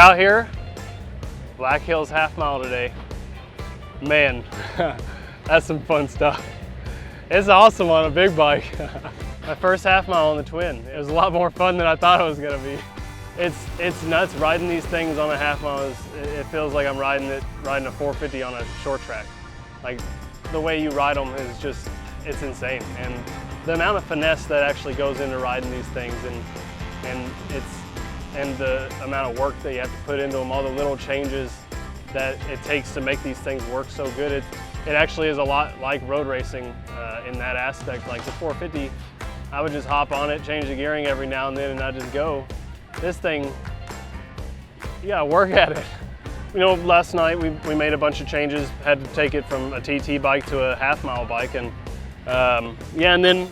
out here, Black Hills half mile today. Man, that's some fun stuff. It's awesome on a big bike. My first half mile on the twin. It was a lot more fun than I thought it was gonna be. It's nuts riding these things on a half mile. It feels like I'm riding a 450 on a short track. Like the way you ride them is just, it's insane. And the amount of finesse that actually goes into riding these things and the amount of work that you have to put into them, all the little changes that it takes to make these things work so good. It actually is a lot like road racing in that aspect. Like the 450, I would just hop on it, change the gearing every now and then, and I'd just go. This thing, you gotta work at it. You know, last night we made a bunch of changes, had to take it from a TT bike to a half mile bike, and yeah, and then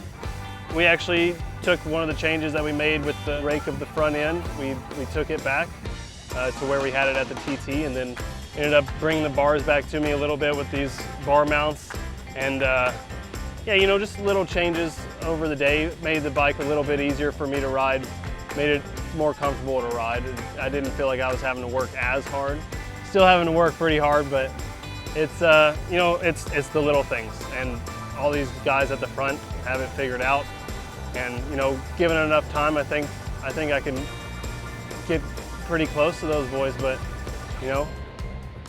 we actually took one of the changes that we made with the rake of the front end. We took it back to where we had it at the TT, and then ended up bringing the bars back to me a little bit with these bar mounts. And yeah, you know, just little changes over the day made the bike a little bit easier for me to ride, made it more comfortable to ride. I didn't feel like I was having to work as hard. Still having to work pretty hard, but it's you know, it's the little things, and all these guys at the front have it figured out. And you know, given enough time, I think I can get pretty close to those boys. But you know,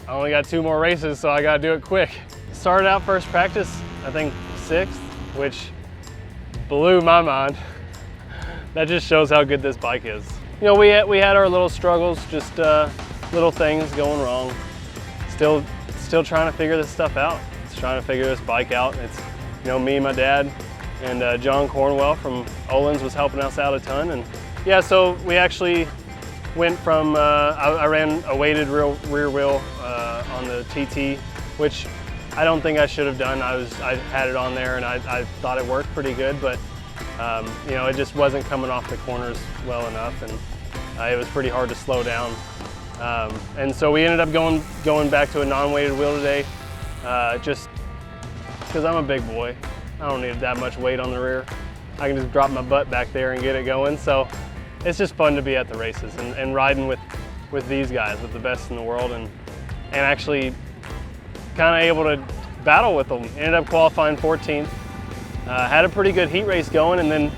I only got 2 more races, so I got to do it quick. Started out first practice, I think 6th, which blew my mind. That just shows how good this bike is. You know, we had our little struggles, just little things going wrong. Still trying to figure this stuff out. It's trying to figure this bike out. It's, you know, me, my dad, and John Cornwell from Öhlins was helping us out a ton. And yeah, so we actually went from, I ran a weighted rear wheel on the TT, which I don't think I should have done. I had it on there and I thought it worked pretty good, but you know, it just wasn't coming off the corners well enough, and it was pretty hard to slow down. And so we ended up going back to a non-weighted wheel today, just because I'm a big boy. I don't need that much weight on the rear. I can just drop my butt back there and get it going. So it's just fun to be at the races and riding with these guys, with the best in the world, and actually kind of able to battle with them. Ended up qualifying 14th. Had a pretty good heat race going, and then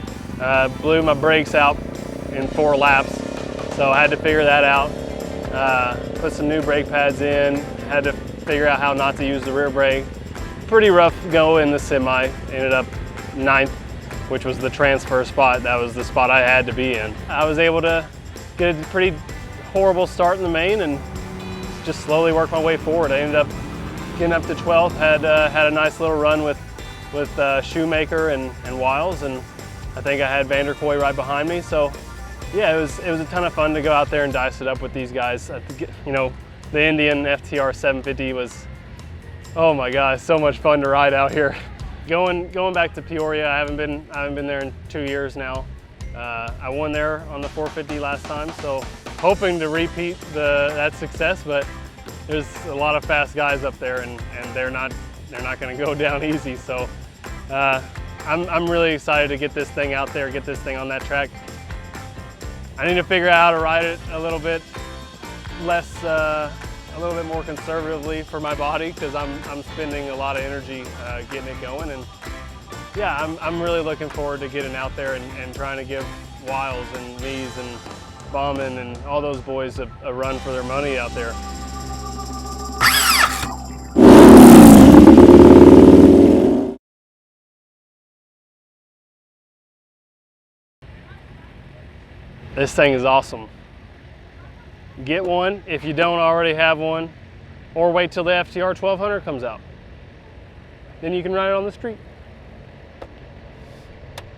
blew my brakes out in 4 laps. So I had to figure that out. Put some new brake pads in, had to figure out how not to use the rear brake. Pretty rough go in the semi. Ended up 9th, which was the transfer spot. That was the spot I had to be in. I was able to get a pretty horrible start in the main and just slowly work my way forward. I ended up getting up to 12th, had a nice little run with Shoemaker and Wiles, and I think I had Vanderkoy right behind me. So yeah, it was a ton of fun to go out there and dice it up with these guys. You know, the Indian FTR750 was, oh my gosh, so much fun to ride out here. Going back to Peoria, I haven't been there in 2 years now. I won there on the 450 last time, so hoping to repeat that success. But there's a lot of fast guys up there, and they're not going to go down easy. So I'm really excited to get this thing out there, get this thing on that track. I need to figure out how to ride it a little bit less, a little bit more conservatively for my body, because I'm spending a lot of energy getting it going. And yeah, I'm really looking forward to getting out there and trying to give Wiles and Mees and Bauman and all those boys a run for their money out there. This thing is awesome. Get one if you don't already have one, or wait till the FTR 1200 comes out. Then you can ride it on the street.